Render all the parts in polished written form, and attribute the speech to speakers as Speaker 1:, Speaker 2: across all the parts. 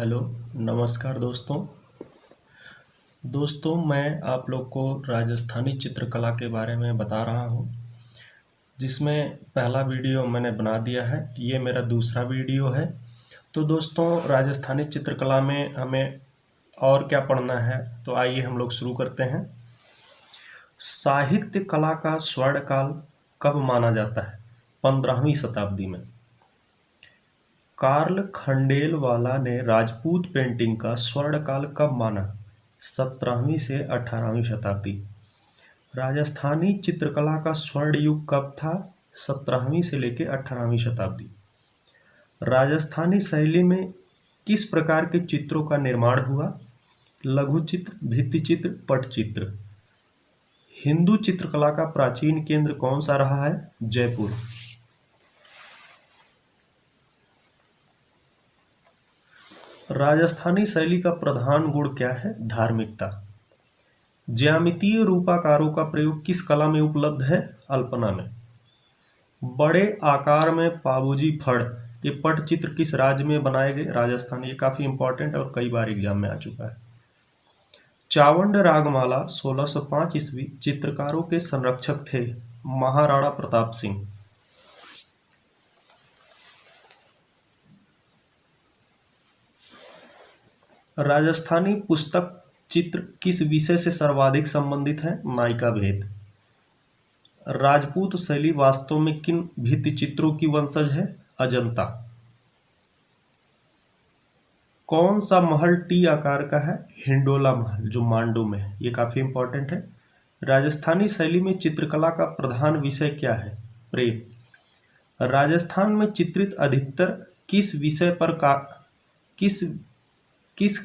Speaker 1: Hello, नमस्कार दोस्तों। मैं आप लोग को राजस्थानी चित्रकला के बारे में बता रहा हूँ, जिसमें पहला वीडियो मैंने बना दिया है। ये मेरा दूसरा वीडियो है। तो दोस्तों, राजस्थानी चित्रकला में हमें और क्या पढ़ना है, तो आइए हम लोग शुरू करते हैं। साहित्य कला का स्वर्णकाल कब माना जाता है? 15वीं शताब्दी में। कार्ल खंडेलवाला ने राजपूत पेंटिंग का स्वर्णकाल कब माना? 17वीं से 18वीं शताब्दी। राजस्थानी चित्रकला का स्वर्ण युग कब था? 17वीं से लेकर 18वीं शताब्दी। राजस्थानी शैली में किस प्रकार के चित्रों का निर्माण हुआ? लघु चित्र, भित्ति चित्र, पटचित्र। हिंदू चित्रकला का प्राचीन केंद्र कौन सा रहा है? जयपुर। राजस्थानी शैली का प्रधान गुण क्या है? धार्मिकता। ज्यामितीय रूपाकारों का प्रयोग किस कला में उपलब्ध है? अल्पना में। बड़े आकार में पाबूजी फड़ ये पटचित्र किस राज्य में बनाए गए? राजस्थान। ये काफी इंपॉर्टेंट और कई बार एग्जाम में आ चुका है। चावंड रागमाला 1605 ईस्वी चित्रकारों के संरक्षक थे महाराणा प्रताप सिंह। राजस्थानी पुस्तक चित्र किस विषय से सर्वाधिक संबंधित है? नायिका भेद। राजपूत शैली वास्तव में किन भित्ति चित्रों की वंशज है? अजंता। कौन सा महल टी आकार का है? हिंडोला महल, जो मांडू में है। ये काफी इंपॉर्टेंट है। राजस्थानी शैली में चित्रकला का प्रधान विषय क्या है? प्रेम। राजस्थान में चित्रित अधिकतर किस विषय पर किस किस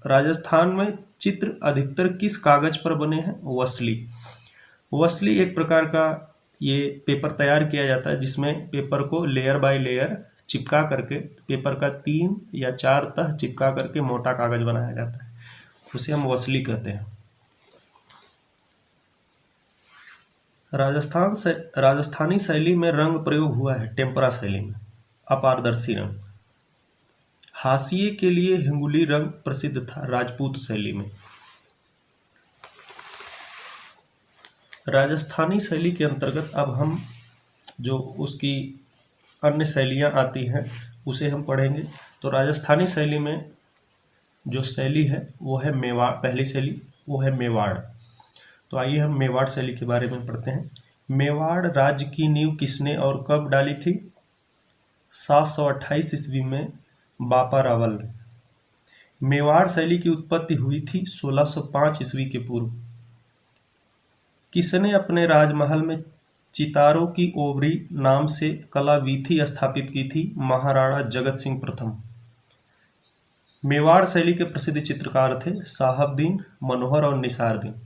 Speaker 1: राजस्थान में चित्र अधिकतर किस कागज पर बने हैं? वसली। वसली एक प्रकार का ये पेपर तैयार किया जाता है, जिसमें पेपर को लेयर बाय लेयर चिपका करके पेपर का 3 या 4 तह चिपका करके मोटा कागज बनाया जाता है, उसे हम वसली कहते हैं। राजस्थानी शैली में रंग प्रयोग हुआ है टेम्परा शैली में, अपारदर्शी रंग। हाशिए के लिए हिंगुली रंग प्रसिद्ध था राजपूत शैली में। राजस्थानी शैली के अंतर्गत अब हम जो उसकी अन्य शैलियाँ आती हैं उसे हम पढ़ेंगे। तो राजस्थानी शैली में जो शैली है वो है मेवाड़। पहली शैली वो है मेवाड़। तो आइए हम मेवाड़ शैली के बारे में पढ़ते हैं। मेवाड़ राज्य की नींव किसने और कब डाली थी? 728 ईस्वी में बापा रावल ने। मेवाड़ शैली की उत्पत्ति हुई थी 1605 ईस्वी के पूर्व। किसने अपने राजमहल में चितारों की ओवरी नाम से कला वीथी स्थापित की थी? महाराणा जगत सिंह प्रथम। मेवाड़ शैली के प्रसिद्ध चित्रकार थे साहबदीन, मनोहर और निसारदीन।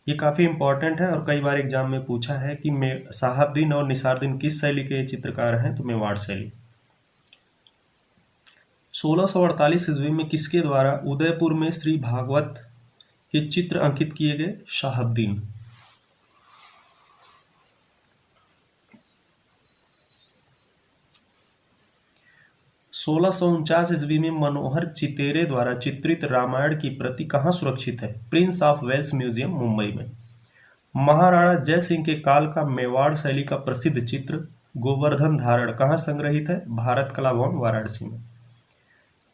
Speaker 1: ये काफ़ी इंपॉर्टेंट है और कई बार एग्जाम में पूछा है कि साहबदीन और निसारदीन किस शैली के चित्रकार हैं? तो मेवाड़ शैली। 1648 ईस्वी में किसके द्वारा उदयपुर में श्री भागवत के चित्र अंकित किए गए? शाहबदीन। 1649 ईस्वी में मनोहर चितेरे द्वारा चित्रित रामायण की प्रति कहाँ सुरक्षित है? Prince of Wales museum, Mumbai में। महाराणा जय सिंह के काल का मेवाड़ शैली का प्रसिद्ध चित्र गोवर्धन धारण कहाँ संग्रहित है? भारत कला भवन, वाराणसी में।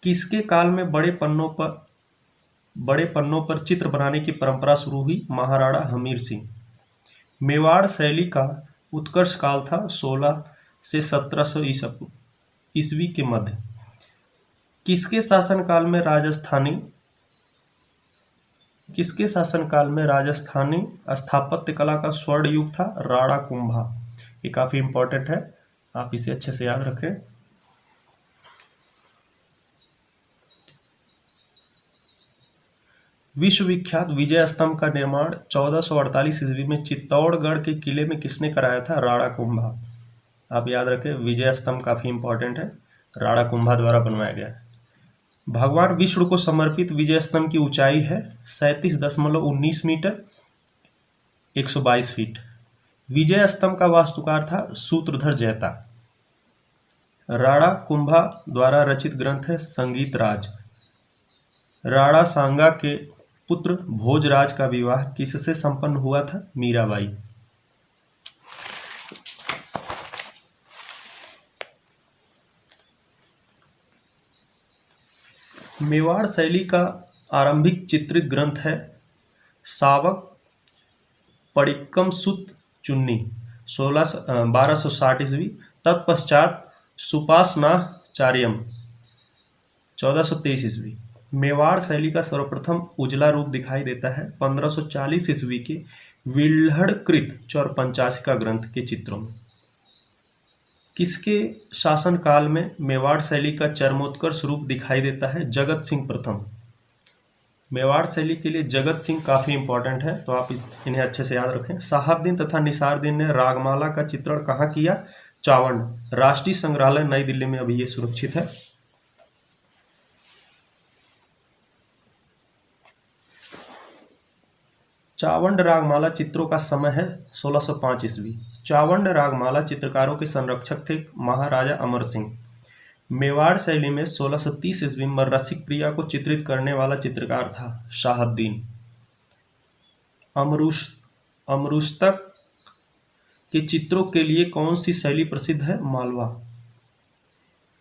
Speaker 1: किसके काल में बड़े पन्नों पर चित्र बनाने की परंपरा शुरू हुई? महाराणा हमीर सिंह। मेवाड़ शैली का उत्कर्ष काल था 16 से 1700 ईस्वी के मध्य। किसके शासनकाल में राजस्थानी स्थापत्य कला का स्वर्ण युग था? राणा कुंभा। ये काफी इंपॉर्टेंट है, आप इसे अच्छे से याद रखें। विश्वविख्यात विजय स्तंभ का निर्माण 1448 ईस्वी में चित्तौड़गढ़ के किले में किसने कराया था? राणा कुंभा। आप याद रखें, विजय स्तंभ काफी इंपॉर्टेंट है, राणा कुंभा द्वारा बनवाया गया है। भगवान विष्णु को समर्पित विजय स्तंभ की ऊंचाई है 37.19 मीटर, 122 फीट। विजय स्तंभ का वास्तुकार था सूत्रधर जैता। राणा कुंभा द्वारा रचित ग्रंथ है संगीत राज। राणा सांगा के पुत्र भोजराज का विवाह किससे संपन्न हुआ था? मीराबाई। मेवाड़ शैली का आरंभिक चित्रित ग्रंथ है सावक पडिक्कम सुत चुन्नी 1260 ईस्वी। तत्पश्चात सुपासनाचार्यम 1423 ईस्वी। मेवाड़ शैली का सर्वप्रथम उजला रूप दिखाई देता है 1540 ईस्वी के विल्हड़कृत चौरपंचाशिका ग्रंथ के चित्रों में। किसके शासनकाल में मेवाड़ शैली का चरमोत्कर्ष रूप दिखाई देता है? जगत सिंह प्रथम। मेवाड़ शैली के लिए जगत सिंह काफ़ी इंपॉर्टेंट है, तो आप इन्हें अच्छे से याद रखें। साहबदीन तथा निसारदीन ने रागमाला का चित्रण कहाँ किया? चावंड। राष्ट्रीय संग्रहालय नई दिल्ली में अभी ये सुरक्षित है। चावंड रागमाला चित्रों का समय है 1605 ईस्वी। चावंड रागमाला चित्रकारों के संरक्षक थे महाराजा अमर सिंह। मेवाड़ शैली में 1630 ईस्वी में रसिक प्रिया को चित्रित करने वाला चित्रकार था शाहबदीन। अमरुस्तक के चित्रों के लिए कौन सी शैली प्रसिद्ध है? मालवा।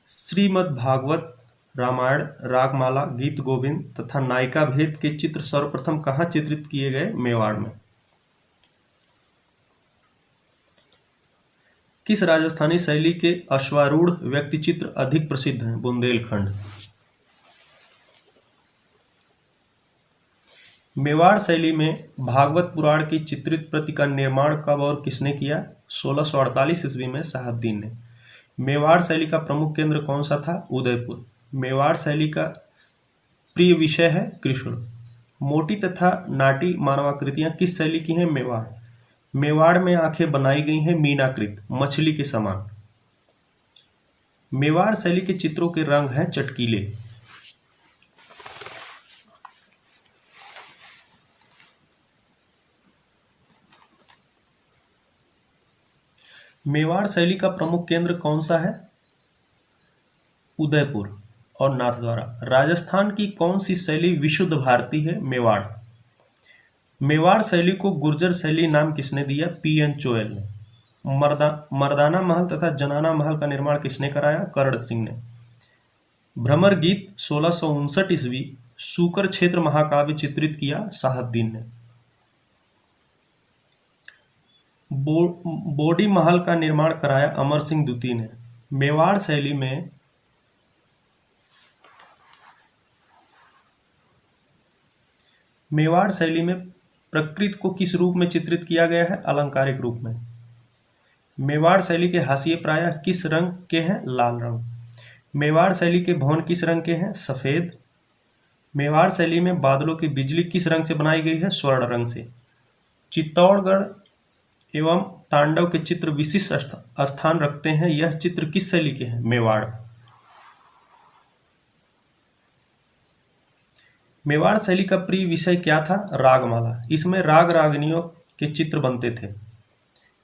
Speaker 1: श्रीमद् भागवत, रामायण, रागमाला, गीत गोविंद तथा नायिका भेद के चित्र सर्वप्रथम कहाँ चित्रित किए गए? मेवाड़ में। किस राजस्थानी शैली के अश्वारूढ़ व्यक्ति चित्र अधिक प्रसिद्ध हैं? बुंदेलखंड। मेवाड़ शैली में भागवत पुराण की चित्रित प्रति का निर्माण कब और किसने किया? 1648 ईस्वी में साहबदीन ने। मेवाड़ शैली का प्रमुख केंद्र कौन सा था? उदयपुर। मेवाड़ शैली का प्रिय विषय है कृष्ण। मोटी तथा नाटी मानवाकृतियां किस शैली की हैं? मेवाड़। मेवाड़ में आंखें बनाई गई हैं मीनाकृत, मछली के समान। मेवाड़ शैली के चित्रों के रंग हैं चटकीले। मेवाड़ शैली का प्रमुख केंद्र कौन सा है? उदयपुर और नाथद्वारा। राजस्थान की कौन सी शैली विशुद्ध भारतीय है? मेवाड़। मेवाड़ शैली को गुर्जर शैली नाम किसने दिया? P.N. चोयल ने। मर्दाना महल तथा जनाना महल का निर्माण किसने कराया? करण सिंह ने। भ्रमर गीत 1659 ईस्वी सूकर क्षेत्र महाकाव्य चित्रित किया साहबदीन ने। बोडी महल का निर्माण कराया अमर सिंह द्वितीय ने। मेवाड़ शैली में प्रकृति को किस रूप में चित्रित किया गया है? अलंकारिक रूप में। मेवाड़ शैली के हाशिए प्रायः किस रंग के हैं? लाल रंग। मेवाड़ शैली के भवन किस रंग के हैं? सफेद। मेवाड़ शैली में बादलों की बिजली किस रंग से बनाई गई है? स्वर्ण रंग से। चित्तौड़गढ़ एवं तांडव के चित्र विशिष्ट स्थान रखते हैं। यह चित्र किस शैली के हैं? मेवाड़। मेवाड़ शैली का प्रिय विषय क्या था? रागमाला। इसमें राग रागनियों के चित्र बनते थे।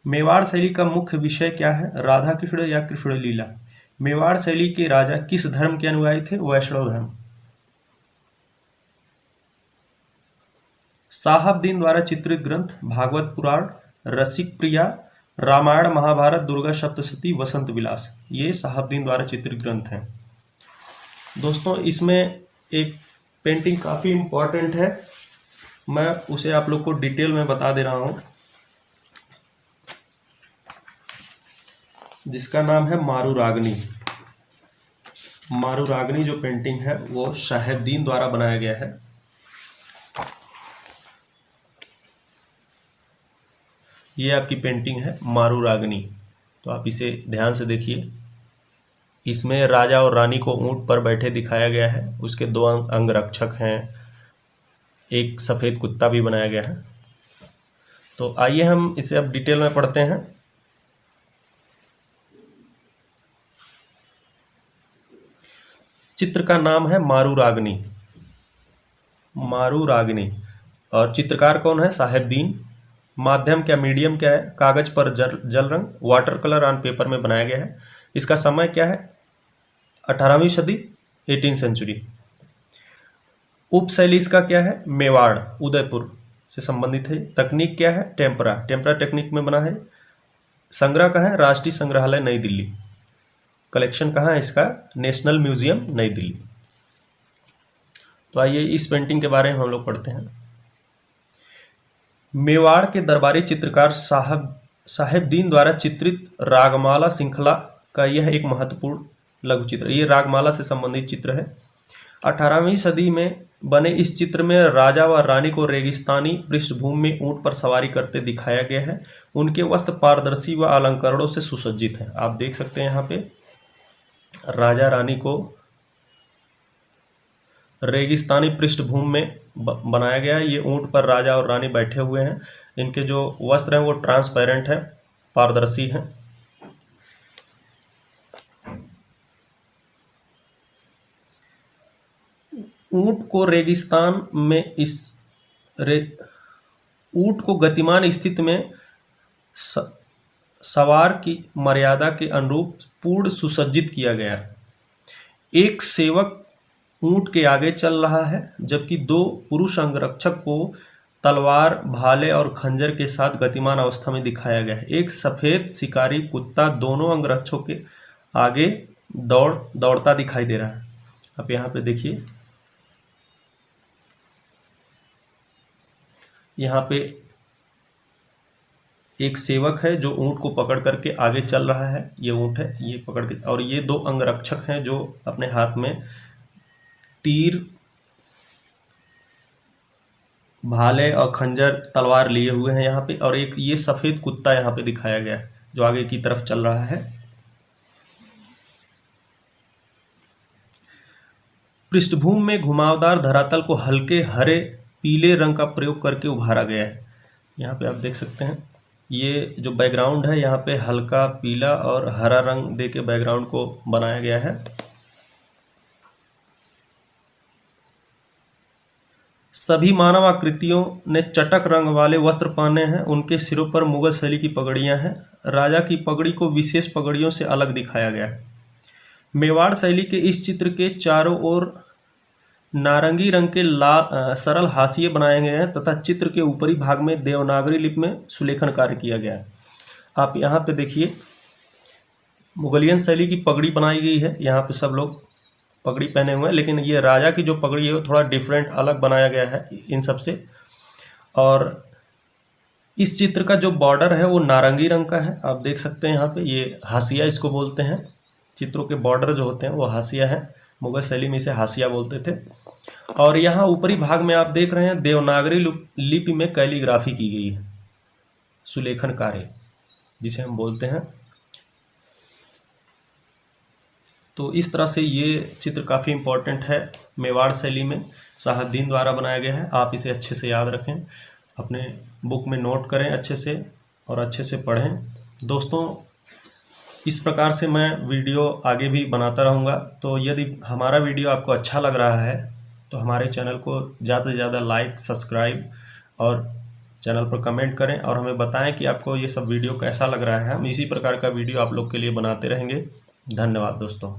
Speaker 1: मेवाड़ शैली का मुख्य विषय क्या है? राधा कृष्ण या कृष्ण लीला। मेवाड़ शैली के राजा किस धर्म के अनुयायी थे? वैष्णव धर्म। साहबदीन द्वारा चित्रित ग्रंथ भागवत पुराण, रसिक प्रिया, रामायण, महाभारत, दुर्गा सप्तशती, वसंत विलास, ये साहबदीन द्वारा चित्रित ग्रंथ हैं। दोस्तों, इसमें एक पेंटिंग काफ़ी इम्पॉर्टेंट है, मैं उसे आप लोग को डिटेल में बता दे रहा हूँ, जिसका नाम है मारू रागनी। मारू रागनी जो पेंटिंग है वो साहबदीन द्वारा बनाया गया है। ये आपकी पेंटिंग है मारू रागनी, तो आप इसे ध्यान से देखिए। इसमें राजा और रानी को ऊंट पर बैठे दिखाया गया है, उसके दो अंगरक्षक हैं, एक सफ़ेद कुत्ता भी बनाया गया है। तो आइए हम इसे अब डिटेल में पढ़ते हैं। चित्र का नाम है मारू रागनी। मारू रागनी और चित्रकार कौन है? साहबदीन। माध्यम क्या, मीडियम क्या है? कागज पर जल रंग, वाटर कलर ऑन पेपर में बनाया गया है। इसका समय क्या है? 18वीं सदी 18 सेंचुरी। उपशैली इसका क्या है? मेवाड़, उदयपुर से संबंधित है। तकनीक क्या है? टेम्परा, टेम्परा टेक्निक में बना है। संग्रह कहाँ है? राष्ट्रीय संग्रहालय नई दिल्ली। कलेक्शन कहाँ है इसका? नेशनल म्यूजियम नई दिल्ली। तो आइए इस पेंटिंग के बारे में हम लोग पढ़ते हैं। मेवाड़ के दरबारी चित्रकार साहेबदीन द्वारा चित्रित रागमाला श्रृंखला का यह एक महत्वपूर्ण लघु चित्र। ये रागमाला से संबंधित चित्र है। 18वीं सदी में बने इस चित्र में राजा व रानी को रेगिस्तानी पृष्ठभूमि में ऊंट पर सवारी करते दिखाया गया है। उनके वस्त्र पारदर्शी व अलंकरणों से सुसज्जित हैं। आप देख सकते हैं यहाँ पे राजा रानी को रेगिस्तानी पृष्ठभूमि में बनाया गया है। ये ऊंट पर राजा और रानी बैठे हुए हैं। इनके जो वस्त्र हैं वो ट्रांसपेरेंट है, पारदर्शी हैं। ऊंट को रेगिस्तान में ऊंट को गतिमान स्थिति में सवार की मर्यादा के अनुरूप पूर्ण सुसज्जित किया गया। एक सेवक ऊंट के आगे चल रहा है, जबकि दो पुरुष अंगरक्षक को तलवार, भाले और खंजर के साथ गतिमान अवस्था में दिखाया गया है। एक सफेद शिकारी कुत्ता दोनों अंगरक्षकों के आगे दौड़ता दिखाई दे रहा है। आप यहाँ पे देखिए, यहाँ पे एक सेवक है जो ऊंट को पकड़ करके आगे चल रहा है। ये ऊंट है, ये पकड़ के, और ये दो अंगरक्षक हैं जो अपने हाथ में तीर, भाले और खंजर, तलवार लिए हुए हैं यहाँ पे। और एक ये सफेद कुत्ता यहाँ पे दिखाया गया है जो आगे की तरफ चल रहा है। पृष्ठभूमि में घुमावदार धरातल को हल्के हरे पीले रंग का प्रयोग करके उभारा गया है। यहाँ पे आप देख सकते हैं, ये जो बैकग्राउंड है यहाँ पे हल्का पीला और हरा रंग दे के बैकग्राउंड को बनाया गया है। सभी मानव आकृतियों ने चटक रंग वाले वस्त्र पहने हैं। उनके सिरों पर मुगल शैली की पगड़ियां हैं। राजा की पगड़ी को विशेष पगड़ियों से अलग दिखाया गया है। मेवाड़ शैली के इस चित्र के चारों ओर नारंगी रंग के सरल हाशिए बनाए गए हैं तथा चित्र के ऊपरी भाग में देवनागरी लिपि में सुलेखन कार्य किया गया है। आप यहाँ पे देखिए, मुगलियन शैली की पगड़ी बनाई गई है। यहाँ पे सब लोग पगड़ी पहने हुए हैं, लेकिन ये राजा की जो पगड़ी है वो थोड़ा डिफरेंट, अलग बनाया गया है इन सब से। और इस चित्र का जो बॉर्डर है वो नारंगी रंग का है। आप देख सकते हैं यहाँ पे, ये हाशिया इसको बोलते हैं। चित्रों के बॉर्डर जो होते हैं वो हाशिया है। मुगल शैली में इसे हाशिया बोलते थे। और यहाँ ऊपरी भाग में आप देख रहे हैं देवनागरी लिपि में कैलीग्राफी की गई है, सुलेखन कार्य जिसे हम बोलते हैं। तो इस तरह से ये चित्र काफ़ी इम्पोर्टेंट है, मेवाड़ शैली में साहेबदीन द्वारा बनाया गया है। आप इसे अच्छे से याद रखें, अपने बुक में नोट करें अच्छे से और अच्छे से पढ़ें। दोस्तों, इस प्रकार से मैं वीडियो आगे भी बनाता रहूँगा। तो यदि हमारा वीडियो आपको अच्छा लग रहा है तो हमारे चैनल को ज़्यादा से ज़्यादा लाइक, सब्सक्राइब और चैनल पर कमेंट करें और हमें बताएं कि आपको ये सब वीडियो कैसा लग रहा है। हम इसी प्रकार का वीडियो आप लोग के लिए बनाते रहेंगे। धन्यवाद दोस्तों।